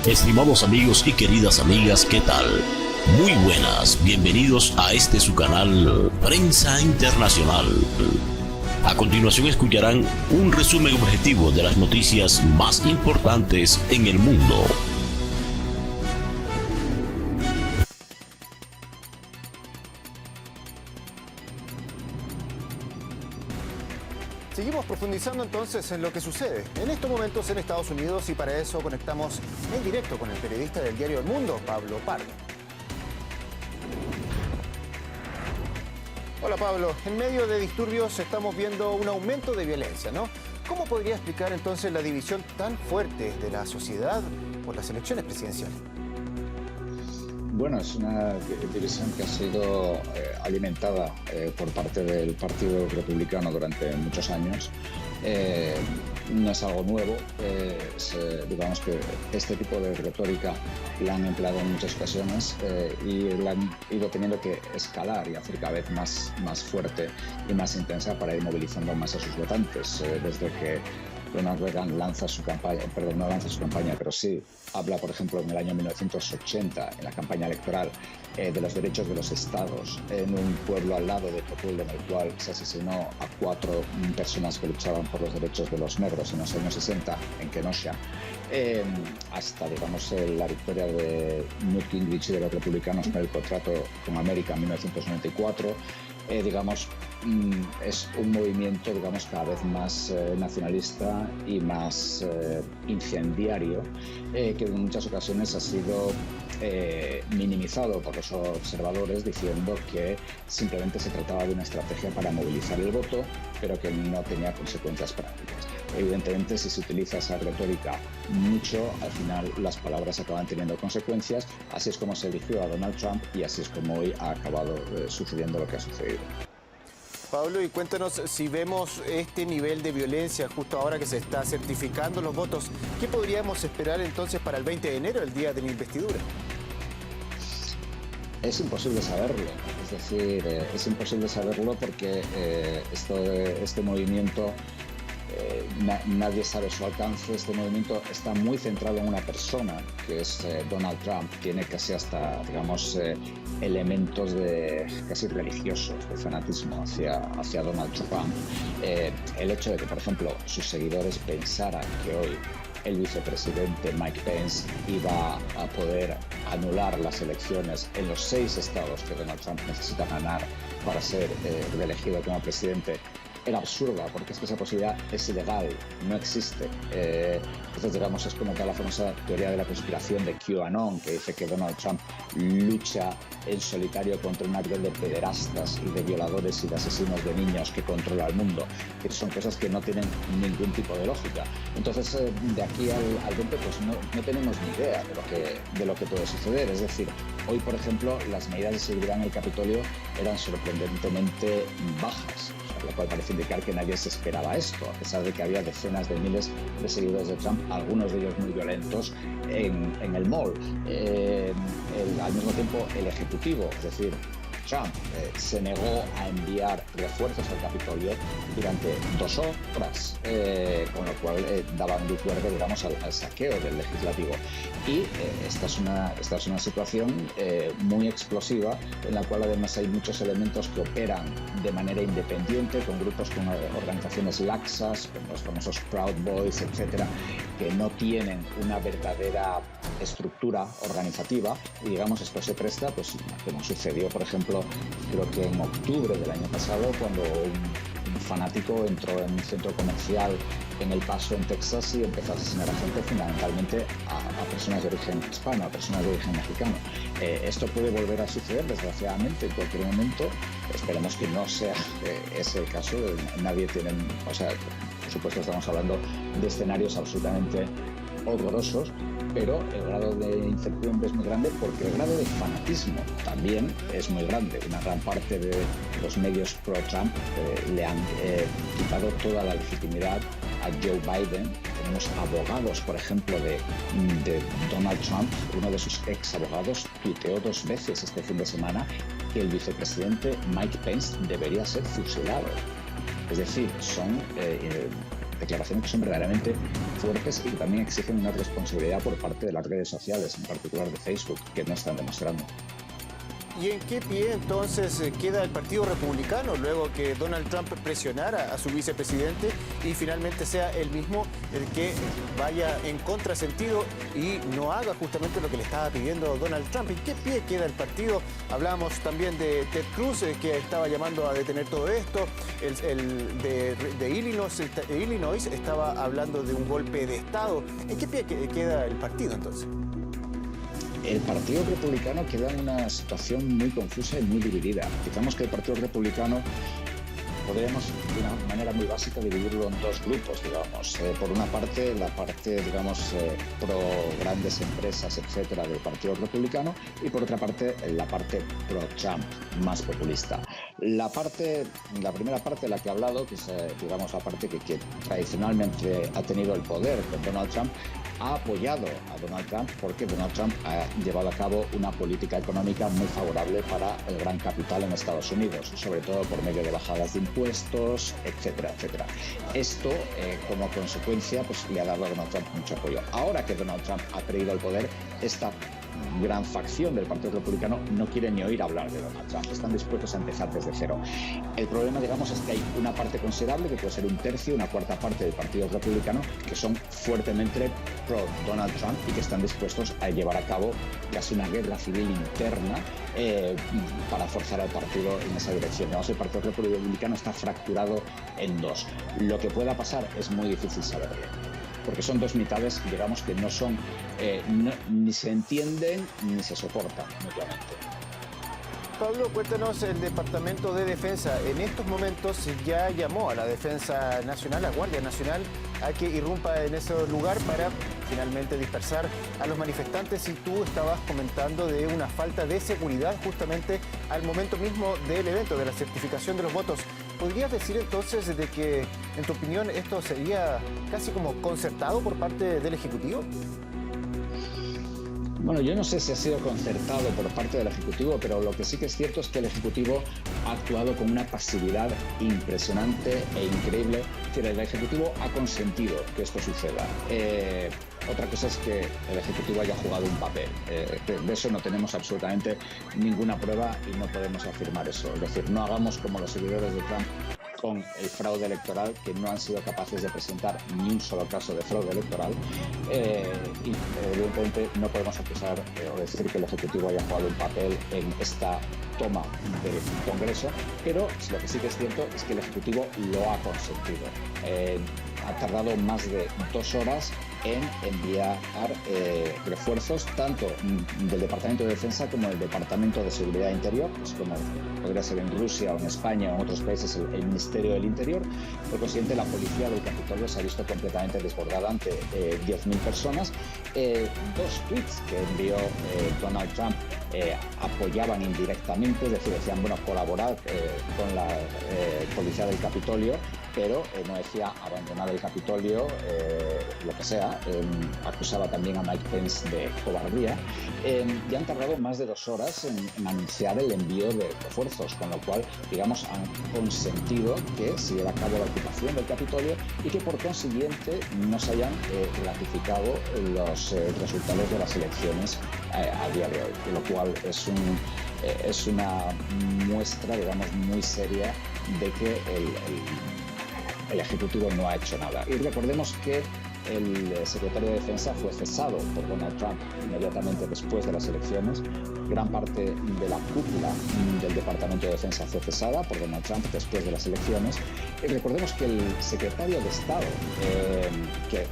Estimados amigos y queridas amigas, ¿qué tal? Muy buenas, bienvenidos a este su canal Prensa Internacional. A continuación escucharán un resumen objetivo de las noticias más importantes en el mundo. Seguimos profundizando entonces en lo que sucede en estos momentos en Estados Unidos y para eso conectamos en directo con el periodista del diario El Mundo, Pablo Pardo. Hola Pablo, en medio de disturbios estamos viendo un aumento de violencia, ¿no? ¿Cómo podría explicar entonces la división tan fuerte de la sociedad por las elecciones presidenciales? Bueno, es una división que ha sido alimentada por parte del Partido Republicano durante muchos años. No es algo nuevo, digamos que este tipo de retórica la han empleado en muchas ocasiones y la han ido teniendo que escalar y hacer cada vez más fuerte y más intensa para ir movilizando más a sus votantes. Desde que Ronald Reagan no lanza su campaña, pero sí habla, por ejemplo, en el año 1980, en la campaña electoral, de los derechos de los estados, en un pueblo al lado de Topol, en el cual se asesinó a 4 personas que luchaban por los derechos de los negros en los años 60, en Kenosha, hasta, digamos, la victoria de Newt Gingrich y de los republicanos con el contrato con América en 1994. Digamos, es un movimiento, digamos, cada vez más nacionalista y más incendiario, que en muchas ocasiones ha sido minimizado por los observadores, diciendo que simplemente se trataba de una estrategia para movilizar el voto, pero que no tenía consecuencias prácticas. Evidentemente, si se utiliza esa retórica mucho, al final las palabras acaban teniendo consecuencias. Así es como se eligió a Donald Trump y así es como hoy ha acabado sucediendo lo que ha sucedido. Pablo, y cuéntanos, si vemos este nivel de violencia justo ahora que se está certificando los votos, ¿qué podríamos esperar entonces para el 20 de enero, el día de la investidura? Es imposible saberlo, es decir, es imposible saberlo porque este movimiento, nadie sabe su alcance. Este movimiento está muy centrado en una persona, que es Donald Trump. Tiene casi hasta, digamos, elementos casi religiosos, de fanatismo hacia Donald Trump. El hecho de que, por ejemplo, sus seguidores pensaran que hoy el vicepresidente Mike Pence iba a poder anular las elecciones en los 6 estados que Donald Trump necesita ganar para ser reelegido como presidente, era absurda, porque es que esa posibilidad es ilegal, no existe. Entonces, digamos, es como la famosa teoría de la conspiración de QAnon, que dice que Donald Trump lucha en solitario contra una red de pederastas y de violadores y de asesinos de niños que controla el mundo, que son cosas que no tienen ningún tipo de lógica. Entonces, de aquí al 20, pues no tenemos ni idea de lo que puede suceder. Es decir, hoy, por ejemplo, las medidas de seguridad en el Capitolio eran sorprendentemente bajas, lo cual parece indicar que nadie se esperaba esto, a pesar de que había decenas de miles de seguidores de Trump, algunos de ellos muy violentos, en el mall. Al mismo tiempo, el Ejecutivo, es decir, Trump, se negó a enviar refuerzos al Capitolio durante 2 horas, con lo cual daban luz verde, digamos, al saqueo del Legislativo. Y esta es una situación muy explosiva, en la cual además hay muchos elementos que operan de manera independiente, con grupos, con organizaciones laxas, con los famosos Proud Boys, etcétera, que no tienen una verdadera estructura organizativa. Y, digamos, esto se presta, pues, como sucedió, por ejemplo, creo que en octubre del año pasado, cuando un fanático entró en un centro comercial en El Paso, en Texas, y empezó a asesinar a gente, fundamentalmente a personas de origen hispano, a personas de origen mexicano. Esto puede volver a suceder, desgraciadamente, en cualquier momento. Esperemos que no sea ese el caso. Nadie tiene, o sea, por supuesto estamos hablando de escenarios absolutamente horrorosos, pero el grado de incertidumbre es muy grande porque el grado de fanatismo también es muy grande. Una gran parte de los medios pro-Trump le han quitado toda la legitimidad a Joe Biden. Tenemos abogados, por ejemplo, de Donald Trump. Uno de sus ex abogados tuiteó 2 veces este fin de semana que el vicepresidente Mike Pence debería ser fusilado. Es decir, son declaraciones que son verdaderamente fuertes y que también exigen una responsabilidad por parte de las redes sociales, en particular de Facebook, que no están demostrando. ¿Y en qué pie entonces queda el Partido Republicano luego que Donald Trump presionara a su vicepresidente y finalmente sea él mismo el que vaya en contrasentido y no haga justamente lo que le estaba pidiendo Donald Trump? ¿En qué pie queda el partido? Hablábamos también de Ted Cruz, que estaba llamando a detener todo esto. El de Illinois estaba hablando de un golpe de Estado. ¿En qué pie queda el partido entonces? El Partido Republicano queda en una situación muy confusa y muy dividida. Digamos que el Partido Republicano podríamos, de una manera muy básica, dividirlo en dos grupos, digamos. Por una parte, la parte, digamos, pro grandes empresas, etcétera, del Partido Republicano, y por otra parte, la parte pro-Trump, más populista. La primera parte de la que he hablado, que es, digamos, la parte que tradicionalmente ha tenido el poder con Donald Trump, ha apoyado a Donald Trump porque Donald Trump ha llevado a cabo una política económica muy favorable para el gran capital en Estados Unidos, sobre todo por medio de bajadas de impuestos, etcétera, etcétera. Esto, como consecuencia, pues le ha dado a Donald Trump mucho apoyo. Ahora que Donald Trump ha perdido el poder, esta gran facción del Partido Republicano no quiere ni oír hablar de Donald Trump, están dispuestos a empezar desde cero. El problema, digamos, es que hay una parte considerable, que puede ser un tercio, una cuarta parte del Partido Republicano, que son fuertemente pro Donald Trump y que están dispuestos a llevar a cabo casi una guerra civil interna para forzar al partido en esa dirección. Digamos, el Partido Republicano está fracturado en dos. Lo que pueda pasar es muy difícil saberlo, porque son dos mitades, digamos, que no son, ni se entienden ni se soportan mutuamente. Pablo, cuéntanos, el Departamento de Defensa en estos momentos ya llamó a la Defensa Nacional, a Guardia Nacional, a que irrumpa en ese lugar para finalmente dispersar a los manifestantes, y tú estabas comentando de una falta de seguridad justamente al momento mismo del evento, de la certificación de los votos. ¿Podrías decir entonces de que, en tu opinión, esto sería casi como concertado por parte del Ejecutivo? Bueno, yo no sé si ha sido concertado por parte del Ejecutivo, pero lo que sí que es cierto es que el Ejecutivo ha actuado con una pasividad impresionante e increíble. Es decir, el Ejecutivo ha consentido que esto suceda. Otra cosa es que el Ejecutivo haya jugado un papel. De eso no tenemos absolutamente ninguna prueba y no podemos afirmar eso. Es decir, no hagamos como los seguidores de Trump con el fraude electoral, que no han sido capaces de presentar ni un solo caso de fraude electoral, y evidentemente no podemos acusar o decir que el Ejecutivo haya jugado un papel en esta toma del Congreso, pero lo que sí que es cierto es que el Ejecutivo lo ha consentido. Ha tardado más de 2 horas en enviar refuerzos tanto del Departamento de Defensa como del Departamento de Seguridad Interior, pues como podría ser en Rusia o en España o en otros países el Ministerio del Interior. Por consiguiente, la policía del Capitolio se ha visto completamente desbordada ante 10.000 personas. 2 tweets que envió Donald Trump apoyaban indirectamente, es decir, decían, bueno, colaborar con la policía del Capitolio, pero no decía abandonar el Capitolio, lo que sea. Acusaba también a Mike Pence de cobardía, y han tardado más de 2 horas en anunciar el envío de refuerzos, con lo cual, digamos, han consentido que se lleve a cabo la ocupación del Capitolio y que por consiguiente no se hayan ratificado los resultados de las elecciones a día de hoy, lo cual es una muestra, digamos, muy seria de que el Ejecutivo no ha hecho nada. Y recordemos que el secretario de Defensa fue cesado por Donald Trump inmediatamente después de las elecciones. Gran parte de la cúpula del Departamento de Defensa fue cesada por Donald Trump después de las elecciones. Y recordemos que el secretario de Estado,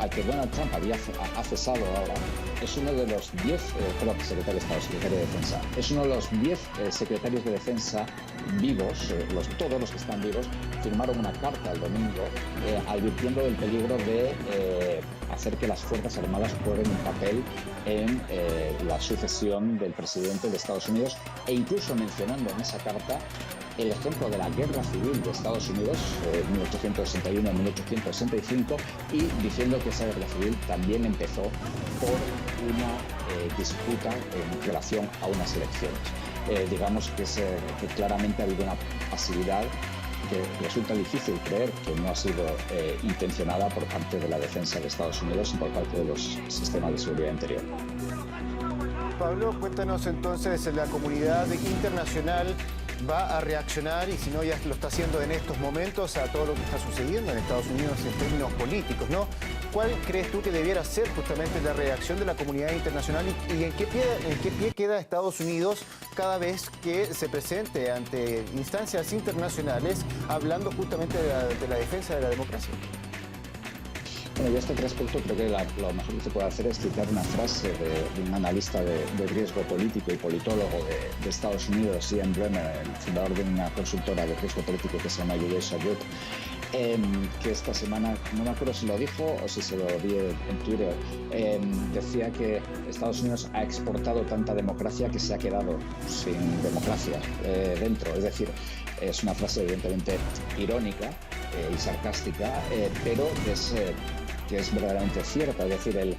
al que Donald Trump ha cesado ahora, es uno de los 10, secretario de Defensa, es uno de los 10 secretarios de Defensa vivos, todos los que están vivos, firmaron una carta el domingo advirtiendo del peligro de hacer que las Fuerzas Armadas jueguen un papel en la sucesión del presidente de Estados Unidos, e incluso mencionando en esa carta el ejemplo de la Guerra Civil de Estados Unidos, 1861-1865, y diciendo que esa Guerra Civil también empezó por una disputa en relación a unas elecciones. Digamos que claramente ha habido una pasividad que resulta difícil creer que no ha sido intencionada por parte de la defensa de Estados Unidos y por parte de los sistemas de seguridad interior. Pablo, cuéntanos entonces, la comunidad internacional va a reaccionar, y si no ya lo está haciendo en estos momentos, a todo lo que está sucediendo en Estados Unidos en términos políticos, ¿no? ¿Cuál crees tú que debiera ser justamente la reacción de la comunidad internacional y en qué pie queda Estados Unidos cada vez que se presente ante instancias internacionales hablando justamente de la defensa de la democracia? Bueno, yo a este respecto creo que lo mejor que se puede hacer es citar una frase de un analista de riesgo político y politólogo de Estados Unidos, Ian Bremmer, el fundador de una consultora de riesgo político que se llama US Youth, que esta semana, no me acuerdo si lo dijo o si se lo vi en Twitter, decía que Estados Unidos ha exportado tanta democracia que se ha quedado sin democracia dentro. Es decir, es una frase evidentemente irónica y sarcástica, pero que es verdaderamente cierta. Es decir,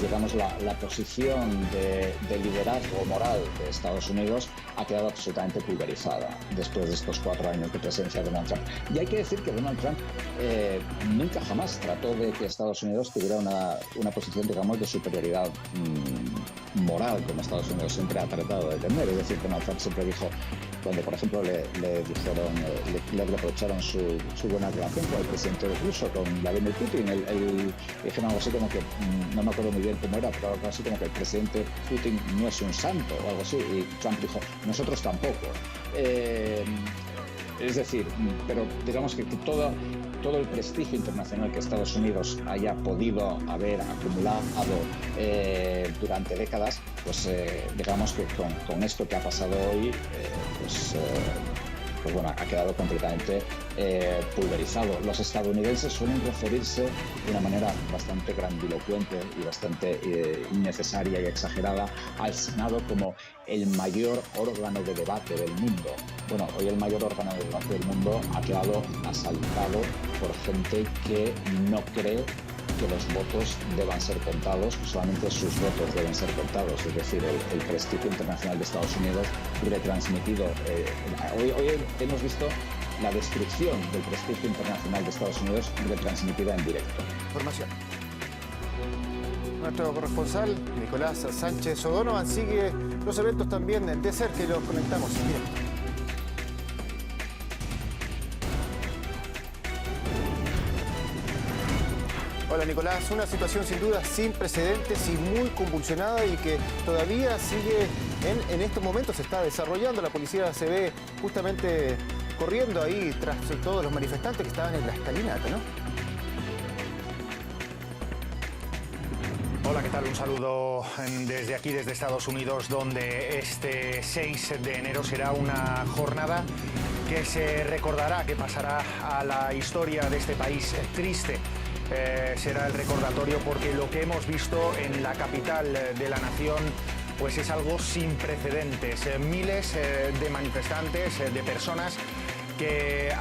digamos, la posición de liderazgo moral de Estados Unidos ha quedado absolutamente pulverizada después de estos 4 años de presencia de Donald Trump. Y hay que decir que Donald Trump nunca jamás trató de que Estados Unidos tuviera una posición, digamos, de superioridad moral, como Estados Unidos siempre ha tratado de tener. Es decir, Donald Trump siempre dijo, cuando por ejemplo le reprocharon su buena relación con el presidente ruso, con Vladimir Putin, dijeron algo así como que, no me acuerdo muy bien cómo era, pero algo así como que el presidente Putin no es un santo o algo así, y Trump dijo, nosotros tampoco. Es decir, pero digamos que todo el prestigio internacional que Estados Unidos haya podido haber acumulado durante décadas, pues digamos que con esto que ha pasado hoy, pues bueno, ha quedado completamente pulverizado. Los estadounidenses suelen referirse de una manera bastante grandilocuente y bastante innecesaria y exagerada al Senado como el mayor órgano de debate del mundo. Bueno, hoy el mayor órgano de debate del mundo ha quedado asaltado por gente que no cree que los votos deban ser contados, solamente sus votos deben ser contados. Es decir, el prestigio internacional de Estados Unidos retransmitido. Hoy hemos visto la destrucción del prestigio internacional de Estados Unidos retransmitida en directo. Información. Nuestro corresponsal, Nicolás Sánchez O'Donovan, sigue los eventos también de cerca y los conectamos en directo. Hola Nicolás, una situación sin duda sin precedentes y muy convulsionada y que todavía sigue en estos momentos, se está desarrollando. La policía se ve justamente corriendo ahí tras todos los manifestantes que estaban en la escalinata, ¿no? Hola, ¿qué tal? Un saludo desde aquí, desde Estados Unidos, donde este 6 de enero será una jornada que se recordará, que pasará a la historia de este país triste. Será el recordatorio porque lo que hemos visto en la capital de la nación pues es algo sin precedentes. Miles de manifestantes, de personas que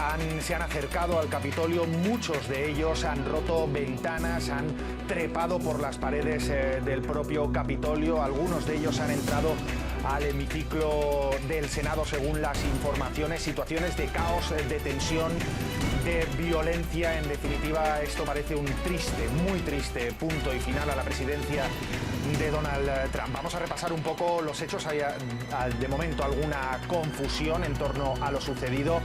se han acercado al Capitolio, muchos de ellos han roto ventanas, han trepado por las paredes del propio Capitolio, algunos de ellos han entrado al hemiciclo del Senado según las informaciones, situaciones de caos, de tensión, de violencia. En definitiva, esto parece un triste, muy triste punto y final a la presidencia de Donald Trump. Vamos a repasar un poco los hechos. Hay de momento alguna confusión en torno a lo sucedido.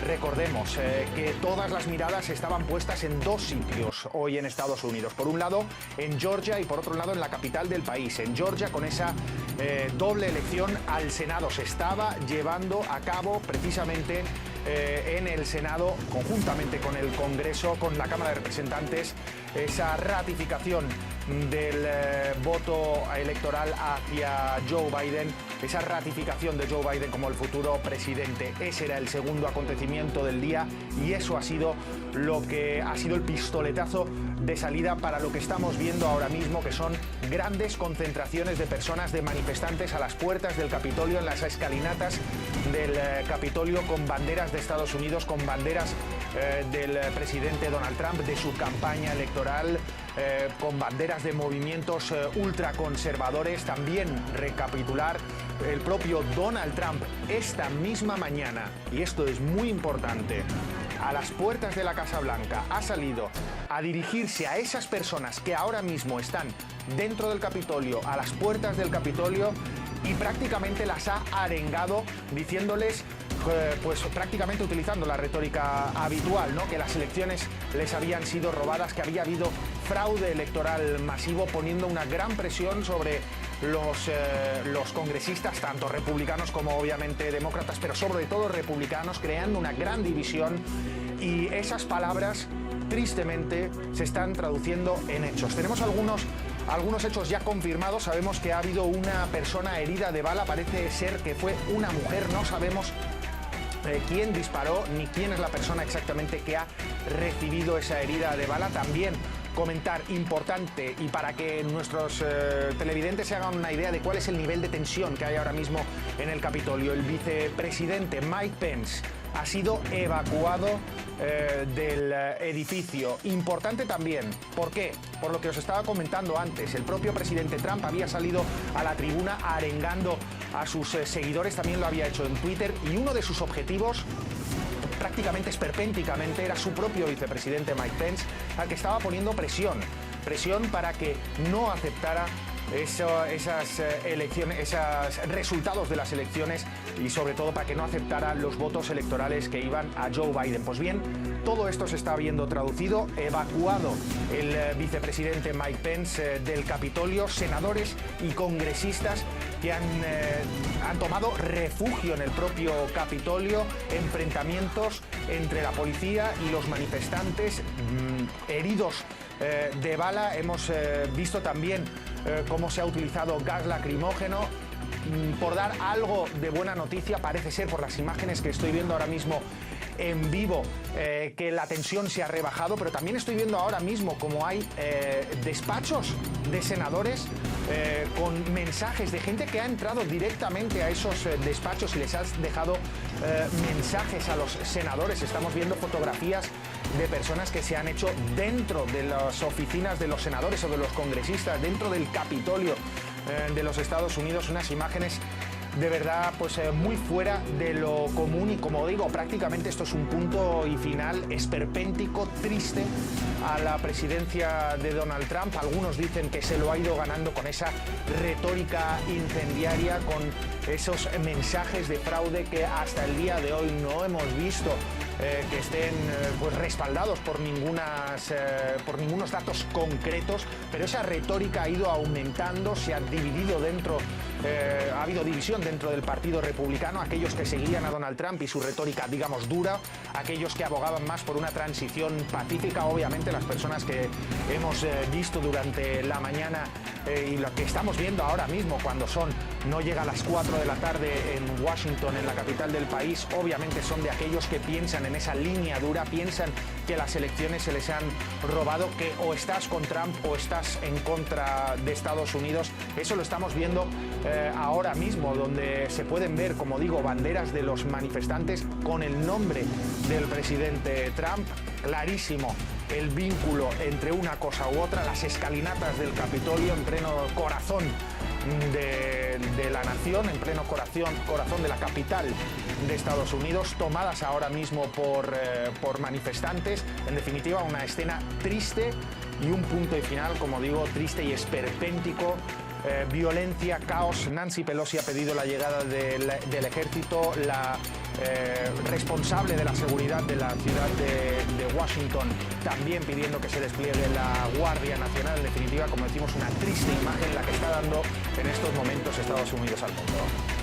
Recordemos que todas las miradas estaban puestas en 2 sitios hoy en Estados Unidos. Por un lado en Georgia y por otro lado en la capital del país. En Georgia, con esa doble elección al Senado, se estaba llevando a cabo precisamente en el Senado, conjuntamente con el Congreso, con la Cámara de Representantes, esa ratificación del voto electoral hacia Joe Biden, esa ratificación de Joe Biden como el futuro presidente. Ese era el segundo acontecimiento del día y eso ha sido lo que ha sido el pistoletazo de salida para lo que estamos viendo ahora mismo, que son grandes concentraciones de personas, de manifestantes a las puertas del Capitolio, en las escalinatas del Capitolio, con banderas de Estados Unidos, con banderas del presidente Donald Trump, de su campaña electoral, con banderas de movimientos ultraconservadores. También recapitular, el propio Donald Trump esta misma mañana, y esto es muy importante, a las puertas de la Casa Blanca ha salido a dirigirse a esas personas que ahora mismo están dentro del Capitolio, a las puertas del Capitolio, y prácticamente las ha arengado diciéndoles, pues prácticamente utilizando la retórica habitual, ¿no?, que las elecciones les habían sido robadas, que había habido fraude electoral masivo, poniendo una gran presión sobre los congresistas, tanto republicanos como obviamente demócratas, pero sobre todo republicanos, creando una gran división. Y esas palabras, tristemente, se están traduciendo en hechos. Tenemos algunos hechos ya confirmados. Sabemos que ha habido una persona herida de bala, parece ser que fue una mujer, no sabemos quién disparó ni quién es la persona exactamente que ha recibido esa herida de bala. También comentar, importante, y para que nuestros televidentes se hagan una idea de cuál es el nivel de tensión que hay ahora mismo en el Capitolio, el vicepresidente Mike Pence ha sido evacuado del edificio. Importante también, ¿por qué? Por lo que os estaba comentando antes, el propio presidente Trump había salido a la tribuna arengando a sus seguidores, también lo había hecho en Twitter, y uno de sus objetivos, prácticamente esperpénticamente, era su propio vicepresidente Mike Pence, al que estaba poniendo presión para que no aceptara esas elecciones, esos resultados de las elecciones, y sobre todo para que no aceptara los votos electorales que iban a Joe Biden. Pues bien, todo esto se está viendo traducido. Evacuado el vicepresidente Mike Pence del Capitolio, senadores y congresistas que han tomado refugio en el propio Capitolio, enfrentamientos entre la policía y los manifestantes, heridos de bala. Hemos visto también cómo se ha utilizado gas lacrimógeno. Por dar algo de buena noticia, parece ser, por las imágenes que estoy viendo ahora mismo en vivo, que la tensión se ha rebajado, pero también estoy viendo ahora mismo como hay despachos de senadores con mensajes de gente que ha entrado directamente a esos despachos y les ha dejado mensajes a los senadores. Estamos viendo fotografías de personas que se han hecho dentro de las oficinas de los senadores o de los congresistas, dentro del Capitolio de los Estados Unidos. Unas imágenes de verdad pues muy fuera de lo común, y como digo, prácticamente esto es un punto y final esperpéntico, triste, a la presidencia de Donald Trump. Algunos dicen que se lo ha ido ganando con esa retórica incendiaria, con esos mensajes de fraude que hasta el día de hoy no hemos visto que estén pues respaldados por ningunos datos concretos, pero esa retórica ha ido aumentando, se ha dividido dentro, ha habido división dentro del Partido Republicano, aquellos que seguían a Donald Trump y su retórica, digamos, dura, aquellos que abogaban más por una transición pacífica. Obviamente las personas que hemos visto durante la mañana y lo que estamos viendo ahora mismo, cuando no llega a las 4 de la tarde en Washington, en la capital del país, obviamente son de aquellos que piensan en esa línea dura, piensan que las elecciones se les han robado, que o estás con Trump o estás en contra de Estados Unidos. Eso lo estamos viendo ahora mismo, donde se pueden ver, como digo, banderas de los manifestantes con el nombre del presidente Trump. Clarísimo el vínculo entre una cosa u otra, las escalinatas del Capitolio en pleno corazón de la nación, en pleno corazón de la capital de Estados Unidos, tomadas ahora mismo por manifestantes. En definitiva, una escena triste y un punto y final, como digo, triste y esperpéntico. Violencia, caos. Nancy Pelosi ha pedido la llegada del ejército. La responsable de la seguridad de la ciudad de Washington también pidiendo que se despliegue la Guardia Nacional. En definitiva, como decimos, una triste imagen la que está dando en estos momentos Estados Unidos al mundo.